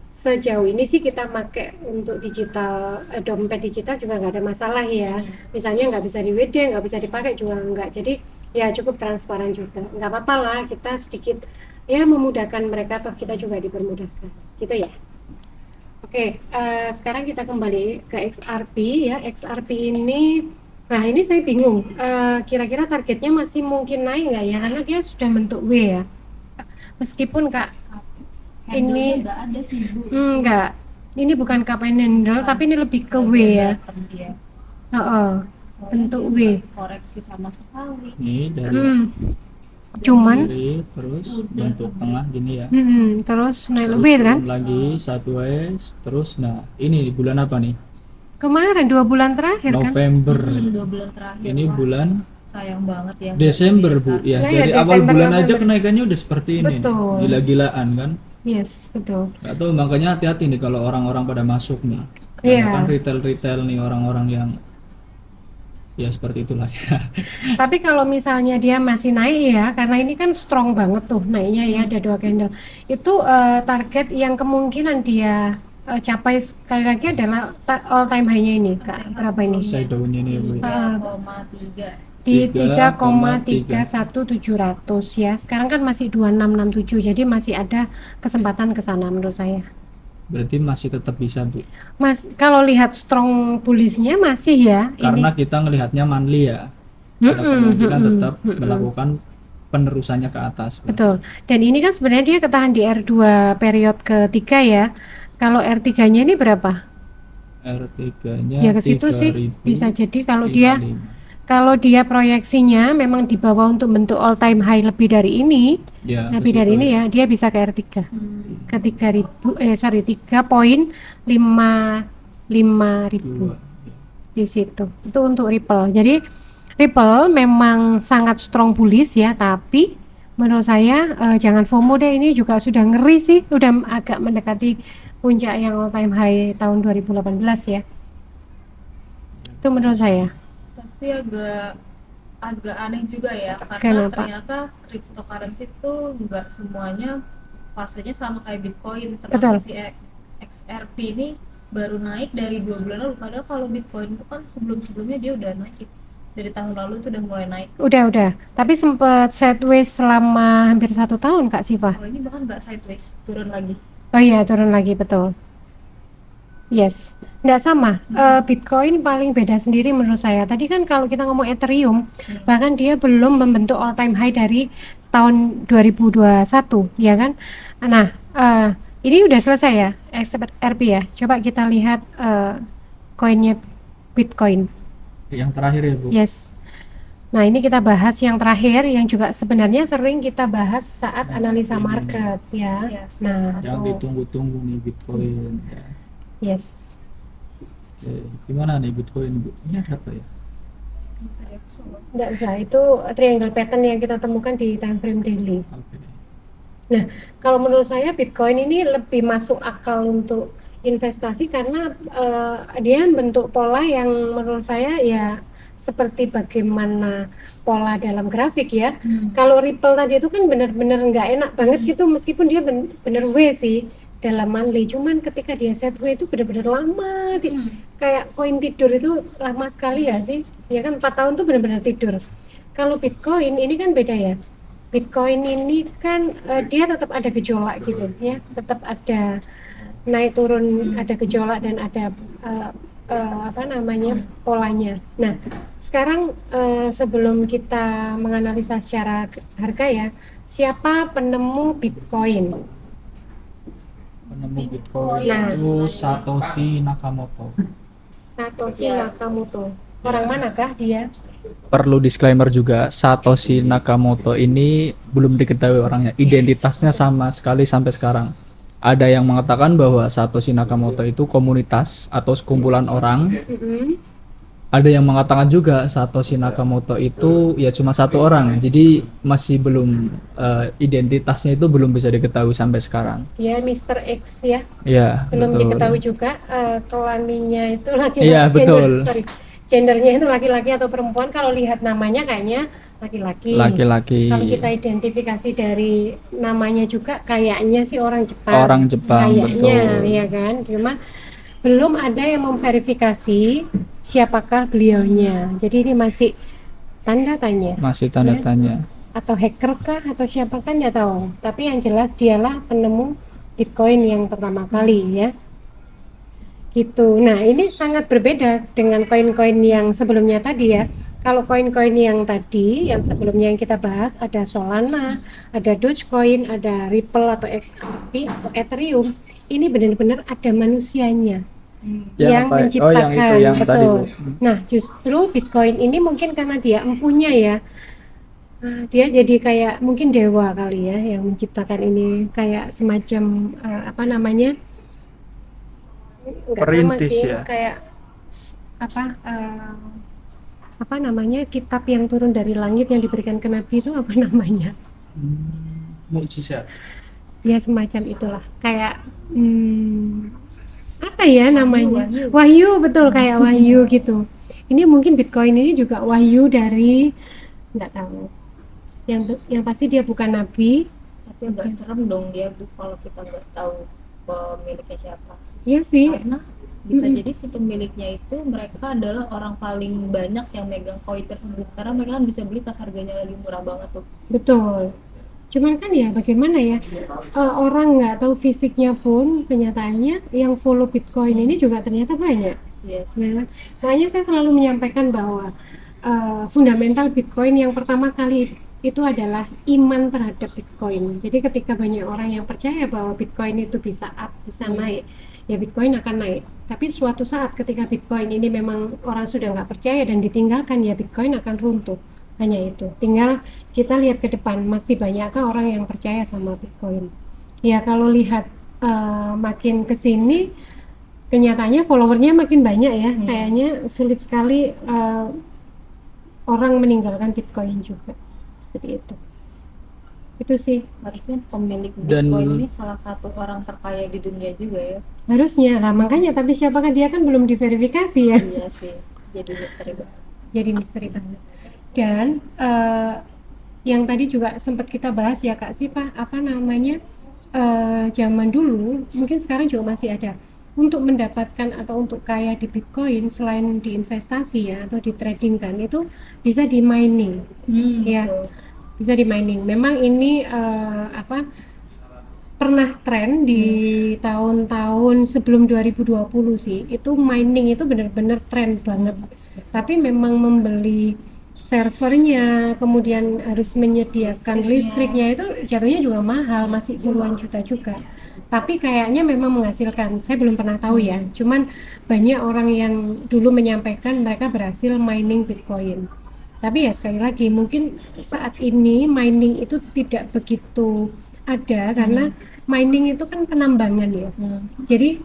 sejauh ini sih kita pakai untuk digital, dompet digital juga nggak ada masalah ya. Misalnya nggak bisa di WD, nggak bisa dipakai juga nggak. Jadi ya cukup transparan juga. Nggak apa-apa lah, kita sedikit ya memudahkan mereka, toh kita juga dipermudahkan. Gitu ya. Oke, sekarang kita kembali ke XRP ya. XRP ini Nah, ini saya bingung. Kira-kira targetnya masih mungkin naik nggak ya? Karena dia sudah bentuk W ya. Meskipun Kak, Handle-nya ini nggak ada sih Bu. enggak. Ini bukan cup and handle, tapi ini lebih ke W ya. Datang dia. Heeh. Soalnya Bentuk dia W. nggak koreksi sama sekali. Ini dari Hmm. Cuman, kiri terus Udah. bentuk tengah gini ya. terus naik Terus lebih kan? turun lagi satu S terus nah ini di bulan apa nih? Kemarin 2 bulan terakhir kan? November. 2 bulan terakhir. Ini Wah, bulan sayang banget ya. Desember Bu ya. Nah, ya, Dari awal Desember, bulan aja November. kenaikannya udah seperti ini. Betul. Nih. Gila-gilaan kan? Yes, betul. Nggak tahu makanya hati-hati nih kalau orang-orang pada masuk nih. Iya. Kan retail-retail nih orang-orang yang ya seperti itulah ya. Tapi kalau misalnya dia masih naik ya, karena ini kan strong banget tuh naiknya ya, ada 2 candle. Itu target yang kemungkinan dia capai sekali lagi adalah all time high-nya ini, Kak. Berapa ini? Shadownya nih Bu. Ya. 3,3. Di 3,3. 3,31700 ya. Sekarang kan masih 2667, jadi masih ada kesempatan ke sana menurut saya. Berarti masih tetap bisa Bu. Mas, kalau lihat strong bullish-nya masih ya Karena ini. kita ngelihatnya monthly ya. Ada kemungkinan tetap melakukan penerusannya ke atas. Bu. Betul. Dan ini kan sebenarnya dia ketahan di R2 period ketiga ya. Kalau R3-nya ini berapa? R3-nya Ya ke situ sih 3055. bisa jadi kalau dia proyeksinya memang di bawah untuk bentuk all time high lebih dari ini, Ya, lebih ke dari situ ini ya, dia bisa ke R3. Ke 3.000 dua. di situ. Itu untuk Ripple. Jadi Ripple memang sangat strong bullish ya, tapi menurut saya jangan FOMO deh, ini juga sudah ngeri sih, udah agak mendekati puncak yang all time high tahun 2018 ya. Itu menurut saya. Tapi agak aneh juga ya, karena Kenapa? ternyata cryptocurrency itu nggak semuanya fasenya sama kayak Bitcoin. Betul. Termasuk si XRP ini baru naik dari 2 bulan lalu, padahal kalau Bitcoin itu kan sebelumnya dia udah naik dari tahun lalu itu udah mulai naik. Udah. Tapi sempat sideways selama hampir 1 tahun Kak Siva. Kalau ini bahkan nggak sideways, turun lagi. Oh iya, turun lagi, betul. Yes, nggak sama. Bitcoin paling beda sendiri menurut saya. Tadi kan kalau kita ngomong Ethereum, bahkan dia belum membentuk all time high dari tahun 2021, ya kan? Nah, ini udah selesai ya, XRP ya. Coba kita lihat koinnya Bitcoin. Yang terakhir ya Bu. Yes. Nah, ini kita bahas yang terakhir yang juga sebenarnya sering kita bahas saat analisa market ya. Yes. Nah, Yang tuh. ditunggu-tunggu nih Bitcoin. Ya. Yes. Oke, gimana nih Bitcoin Bu? Ini ada apa ya? Nggak usah, itu triangle pattern yang kita temukan di time frame daily. Oke. Nah, kalau menurut saya Bitcoin ini lebih masuk akal untuk investasi karena dia bentuk pola yang menurut saya ya seperti bagaimana pola dalam grafik ya. Kalau Ripple tadi itu kan benar-benar nggak enak banget gitu, meskipun dia bener W sih dalam monthly, cuman ketika dia set W itu benar-benar lama, kayak koin tidur itu lama sekali ya sih, ya kan 4 tahun tuh benar-benar tidur. Kalau Bitcoin ini kan beda ya. Bitcoin ini kan dia tetap ada gejolak gitu ya, tetap ada naik turun, ada gejolak dan ada apa namanya polanya. Nah, sekarang sebelum kita menganalisa secara harga ya, siapa penemu Bitcoin? Penemu Bitcoin Nah. itu Satoshi Nakamoto. Satoshi Nakamoto. Orang manakah dia? Perlu disclaimer juga, Satoshi Nakamoto ini belum diketahui orangnya. Identitasnya sama sekali sampai sekarang. Ada yang mengatakan bahwa Satoshi Nakamoto itu komunitas atau sekumpulan orang. Ada yang mengatakan juga Satoshi Nakamoto itu ya cuma satu orang. Jadi masih belum identitasnya itu belum bisa diketahui sampai sekarang. Dia Mr. X ya. Ya, Belum betul. diketahui juga kelaminnya itu laki-laki. Iya, betul. Gendernya itu laki-laki atau perempuan. Kalau lihat namanya kayaknya laki-laki. Laki-laki. Kalau kita identifikasi dari namanya juga kayaknya sih orang Jepang. Orang Jepang, kayaknya, betul. ya kan. Cuman belum ada yang memverifikasi siapakah beliaunya. Jadi ini masih tanda tanya. Masih tanda tanya. Atau hacker kah atau siapa kan nggak tahu. Tapi yang jelas dialah penemu Bitcoin yang pertama kali ya. gitu. Nah, ini sangat berbeda dengan koin-koin yang sebelumnya tadi ya. Kalau koin-koin yang tadi, yang sebelumnya yang kita bahas, ada Solana, ada Dogecoin, ada Ripple atau XRP atau Ethereum, ini benar-benar ada manusianya Yang yang apa? Oh, yang itu menciptakan, yang tadi, Bu. betul. Nah, justru Bitcoin ini mungkin karena dia empunya ya, dia jadi kayak mungkin dewa kali ya yang menciptakan ini, kayak semacam apa namanya? Nggak sama Perintis sih, ya. kayak apa namanya, kitab yang turun dari langit yang diberikan ke nabi itu apa namanya, Mukjizat. ya semacam itulah, kayak apa ya namanya, wahyu. wahyu, betul, kayak wahyu gitu. Ini mungkin Bitcoin ini juga wahyu dari, nggak tahu, yang pasti dia bukan nabi. Tapi agak serem dong dia Bu kalau kita nggak tahu pemiliknya siapa. Iya sih, Karena bisa jadi si pemiliknya itu mereka adalah orang paling banyak yang megang koin tersebut karena mereka kan bisa beli pas harganya lagi murah banget tuh. betul. Cuman kan ya bagaimana ya, orang nggak tahu fisiknya pun kenyataannya yang follow Bitcoin ini juga ternyata banyak. Yes. Nah, makanya saya selalu menyampaikan bahwa fundamental Bitcoin yang pertama kali itu adalah iman terhadap Bitcoin. Jadi ketika banyak orang yang percaya bahwa Bitcoin itu bisa up, bisa naik, ya Bitcoin akan naik. Tapi suatu saat ketika Bitcoin ini memang orang sudah nggak percaya dan ditinggalkan, ya Bitcoin akan runtuh. Hanya itu. Tinggal kita lihat ke depan, masih banyakkah orang yang percaya sama Bitcoin. Ya kalau lihat makin ke sini, kenyataannya followernya makin banyak ya. Kayaknya sulit sekali orang meninggalkan Bitcoin juga. Seperti itu. Itu sih Harusnya pemilik Dan- Bitcoin ini salah satu orang terkaya di dunia juga ya. harusnya. Nah, makanya, tapi siapakah dia, kan belum diverifikasi ya. Iya sih. Jadi misteri banget. Jadi misteri banget. Dan yang tadi juga sempat kita bahas ya Kak Siva, apa namanya, zaman dulu, mungkin sekarang juga masih ada, untuk mendapatkan atau untuk kaya di Bitcoin selain diinvestasi ya atau di trading kan, itu bisa di mining. Ya, Betul. bisa di mining. Memang ini pernah tren di tahun-tahun sebelum 2020 sih. Itu mining itu benar-benar tren banget. Tapi memang membeli servernya, kemudian harus menyediakan listriknya itu jatuhnya juga mahal, masih puluhan juta juga. Tapi kayaknya memang menghasilkan. Saya belum pernah tahu ya. Cuman banyak orang yang dulu menyampaikan mereka berhasil mining Bitcoin. Tapi ya sekali lagi, mungkin saat ini mining itu tidak begitu ada karena mining itu kan penambangan ya. Jadi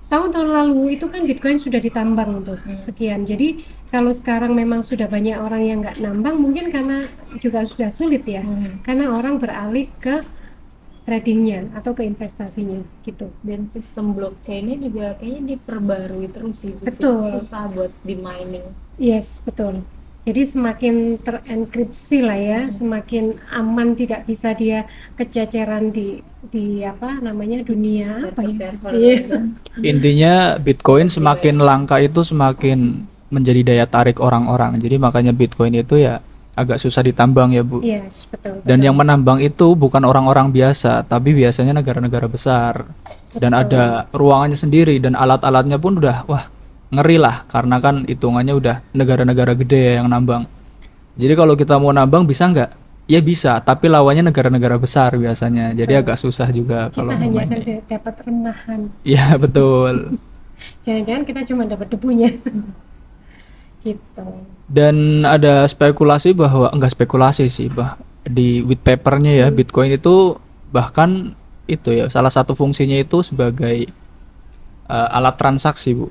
tahun-tahun lalu itu kan Bitcoin sudah ditambang tuh sekian. Jadi kalau sekarang memang sudah banyak orang yang nggak nambang, mungkin karena juga sudah sulit ya. Karena orang beralih ke tradingnya atau ke investasinya gitu. Dan sistem blockchainnya juga kayaknya diperbarui terus sih. Betul. Susah buat di mining. Yes, betul. Jadi semakin terenkripsi lah ya, semakin aman, tidak bisa dia kececeran di apa namanya, dunia apa ya? Server-server Iya. gitu. Intinya Bitcoin semakin langka itu semakin menjadi daya tarik orang-orang. Jadi makanya Bitcoin itu ya agak susah ditambang ya, Bu. Yes, betul. Dan yang menambang itu bukan orang-orang biasa, tapi biasanya negara-negara besar. Dan ada ruangannya sendiri dan alat-alatnya pun udah ngeri lah, karena kan hitungannya udah negara-negara gede ya yang nambang. Jadi kalau kita mau nambang bisa nggak? Ya bisa, tapi lawannya negara-negara besar biasanya. Jadi agak susah juga Kita kalau mau hanya main. akan dapat renahan. Iya betul. Jangan-jangan kita cuma dapat debunya. Gitu. Dan ada spekulasi bahwa, enggak spekulasi sih, di white papernya ya, Bitcoin itu bahkan itu ya salah satu fungsinya itu sebagai alat transaksi, Bu.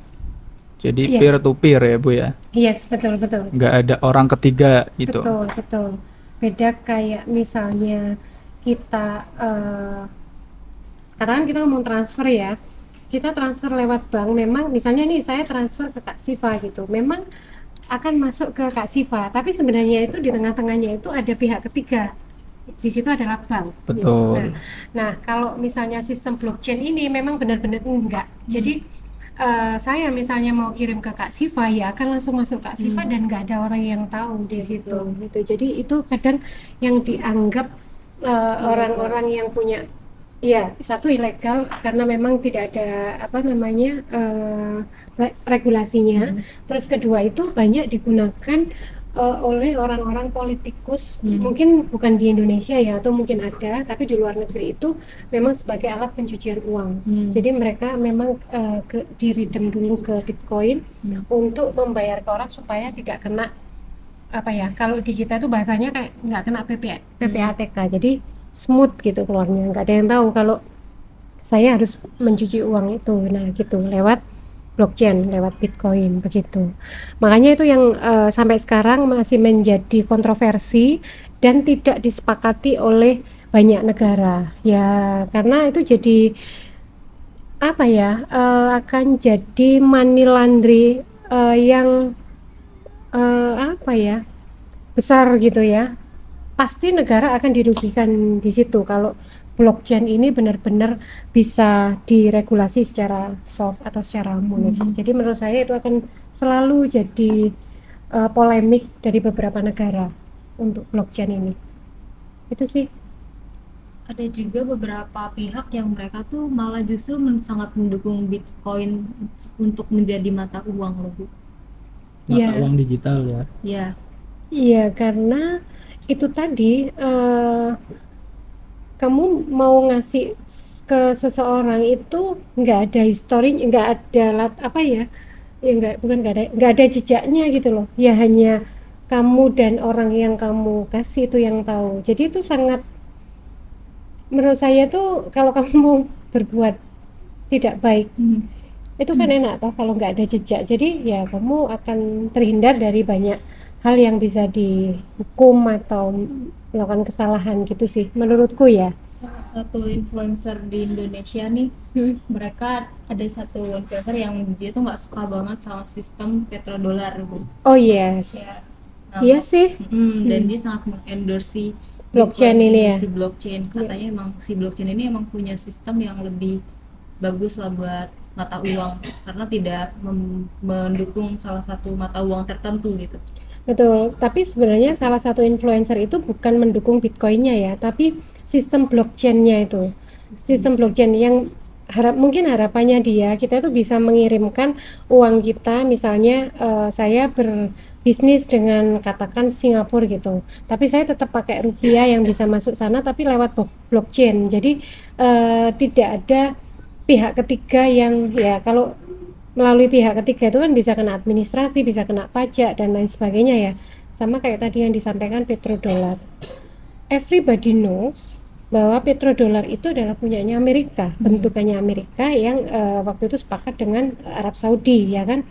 Jadi Iya. peer to peer ya, Bu ya. Yes, betul. Nggak ada orang ketiga gitu. Betul. Beda kayak misalnya kita katakan kita mau transfer ya. Kita transfer lewat bank, memang misalnya nih saya transfer ke Kak Siva gitu. Memang akan masuk ke Kak Siva, tapi sebenarnya itu di tengah-tengahnya itu ada pihak ketiga. Di situ adalah bank. Betul. Nah, kalau misalnya sistem blockchain ini memang benar-benar enggak. Jadi saya misalnya mau kirim ke Kak Siva, ya akan langsung masuk Kak Siva dan nggak ada orang yang tahu di situ. Gitu. Jadi itu kadang yang dianggap orang-orang yang punya Iya, satu ilegal karena memang tidak ada apa namanya regulasinya. Terus kedua itu banyak digunakan oleh orang-orang politikus, mungkin bukan di Indonesia ya, atau mungkin ada, tapi di luar negeri itu memang sebagai alat pencucian uang. Jadi mereka memang diredem dulu ke Bitcoin untuk membayar ke orang supaya tidak kena apa ya, kalau di kita tuh bahasanya kayak nggak kena PPATK, jadi smooth gitu keluarnya, nggak ada yang tahu kalau saya harus mencuci uang itu. Nah gitu, lewat blockchain, lewat Bitcoin begitu. Makanya itu yang sampai sekarang masih menjadi kontroversi dan tidak disepakati oleh banyak negara ya, karena itu jadi apa ya, akan jadi money laundry yang apa ya, besar gitu ya. Pasti negara akan dirugikan di situ kalau blockchain ini benar-benar bisa diregulasi secara soft atau secara mulus. Jadi menurut saya itu akan selalu jadi polemik dari beberapa negara untuk blockchain ini. Itu sih. Ada juga beberapa pihak yang mereka tuh malah justru sangat mendukung Bitcoin untuk menjadi mata uang loh, Bu. Mata Ya, uang digital ya. Ya, iya karena itu tadi kamu mau ngasih ke seseorang itu nggak ada histori, nggak ada apa ya, ya nggak ada jejaknya gitu loh, ya hanya kamu dan orang yang kamu kasih itu yang tahu. Jadi itu sangat, menurut saya tuh kalau kamu mau berbuat tidak baik itu kan enak toh kalau nggak ada jejak, jadi ya kamu akan terhindar dari banyak hal yang bisa dihukum atau melakukan kesalahan gitu sih menurutku ya. salah satu influencer di Indonesia nih, mereka ada satu influencer yang dia tuh nggak suka banget sama sistem petrodolar, Bu. Oh yes, Ya. iya sih. Dan dia sangat mengendorsi Blockchain Bitcoin ini ya. si blockchain. Katanya emang si blockchain ini emang punya sistem yang lebih bagus lah buat mata uang karena tidak mendukung salah satu mata uang tertentu gitu. Betul, tapi sebenarnya salah satu influencer itu bukan mendukung Bitcoinnya ya, tapi sistem blockchainnya itu. Sistem blockchain yang mungkin harapannya dia, kita itu bisa mengirimkan uang kita, misalnya saya berbisnis dengan katakan Singapura gitu, tapi saya tetap pakai rupiah yang bisa masuk sana, tapi lewat blockchain. Jadi tidak ada pihak ketiga yang ya, kalau melalui pihak ketiga itu kan bisa kena administrasi, bisa kena pajak dan lain sebagainya ya. Sama kayak tadi yang disampaikan petrodollar. Everybody knows bahwa petrodollar itu adalah punyanya Amerika, bentukannya Amerika yang waktu itu sepakat dengan Arab Saudi ya kan.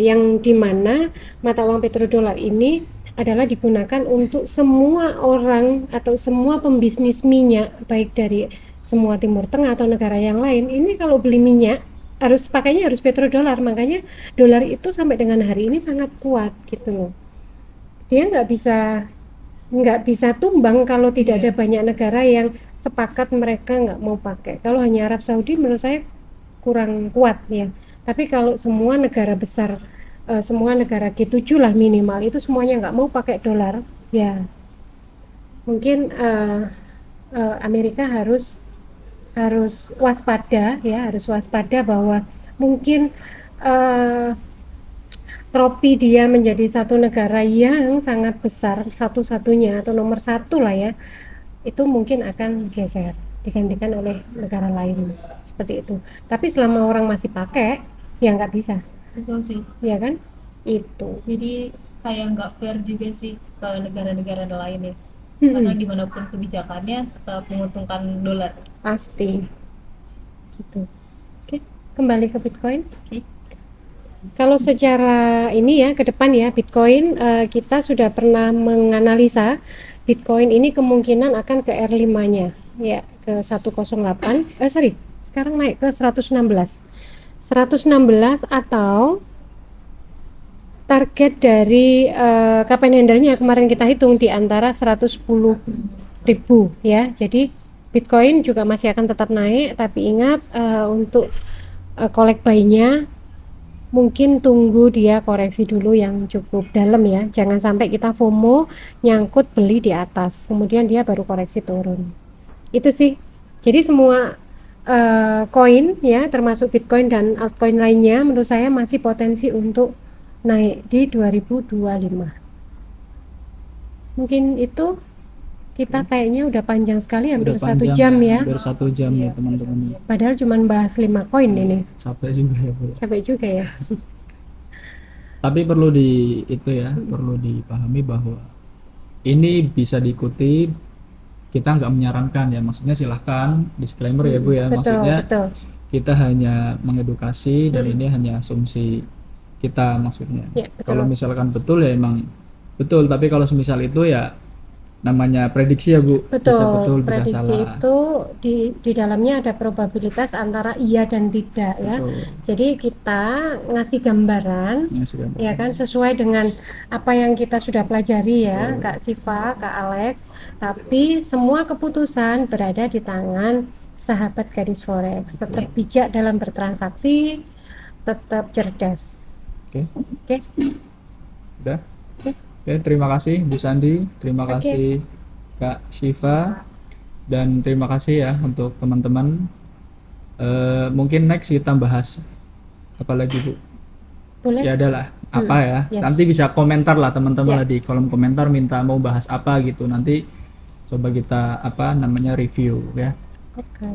Yang dimana mata uang petrodollar ini adalah digunakan untuk semua orang atau semua pembisnis minyak, baik dari semua Timur Tengah atau negara yang lain. Ini kalau beli minyak pakainya harus petrodolar, makanya dolar itu sampai dengan hari ini sangat kuat gitu loh. Dia nggak bisa tumbang kalau tidak ada banyak negara yang sepakat mereka nggak mau pakai. Kalau hanya Arab Saudi menurut saya kurang kuat ya. Tapi kalau semua negara besar, semua negara G7 lah minimal itu semuanya nggak mau pakai dolar, ya mungkin Amerika harus waspada ya, harus waspada bahwa mungkin tropi dia menjadi satu negara yang sangat besar, satu-satunya atau nomor satu lah ya, itu mungkin akan geser, digantikan oleh negara lain seperti itu. Tapi selama orang masih pakai, ya nggak bisa, Betul sih. ya kan? Itu. Jadi kayak nggak fair juga sih ke negara-negara lain ya. Karena gimana pun kebijakannya tetap menguntungkan dolar. Pasti. Gitu. Oke, kembali ke Bitcoin. Oke. Kalau secara ini ya ke depan ya Bitcoin, kita sudah pernah menganalisa Bitcoin ini kemungkinan akan ke R5-nya ya, ke 108. Sekarang naik ke 116. 116 atau target dari kapan handle-nya kemarin kita hitung di antara 110.000 ya. Jadi Bitcoin juga masih akan tetap naik, tapi ingat untuk collect buy-nya mungkin tunggu dia koreksi dulu yang cukup dalam ya, jangan sampai kita FOMO nyangkut beli di atas kemudian dia baru koreksi turun. Itu sih Jadi semua koin ya, termasuk Bitcoin dan altcoin lainnya, menurut saya masih potensi untuk naik di 2025. Mungkin itu kita kayaknya udah panjang sekali, hampir Udah 1 panjang jam ya. hampir 1 jam ya teman-teman. Padahal cuma bahas 5 koin ini. Capek juga ya Bu. Capek juga ya. Tapi perlu perlu dipahami bahwa ini bisa diikuti, kita nggak menyarankan ya, maksudnya silahkan disclaimer ya Bu ya, Betul, maksudnya betul. kita hanya mengedukasi dan ini hanya asumsi kita maksudnya. Ya, betul. Kalau misalkan betul ya emang betul, tapi kalau semisal itu ya namanya prediksi ya Bu, Betul, bisa betul bisa prediksi salah. itu di dalamnya ada probabilitas antara iya dan tidak ya. Betul. Jadi kita ngasih gambaran Ya, sudah. ya kan sesuai dengan apa yang kita sudah pelajari ya, Kak Siva, Kak Alex. Tapi semua keputusan berada di tangan sahabat gadis forex. Tetap bijak dalam bertransaksi, tetap cerdas. Oke. Oke. Udah. Oke, terima kasih Bu Sandi, terima Oke. kasih Kak Shiva, dan terima kasih ya untuk teman-teman. Mungkin next kita bahas apa lagi Bu? Boleh? Ya adalah apa ya? Yes. Nanti bisa komentar lah teman-teman Ya. lah di kolom komentar, minta mau bahas apa gitu. Nanti coba kita review ya. Oke.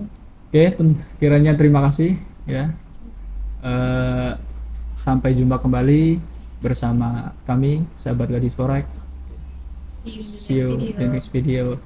Oke, kiranya terima kasih ya. Sampai jumpa kembali bersama kami sahabat gadis forex. See you in the next video.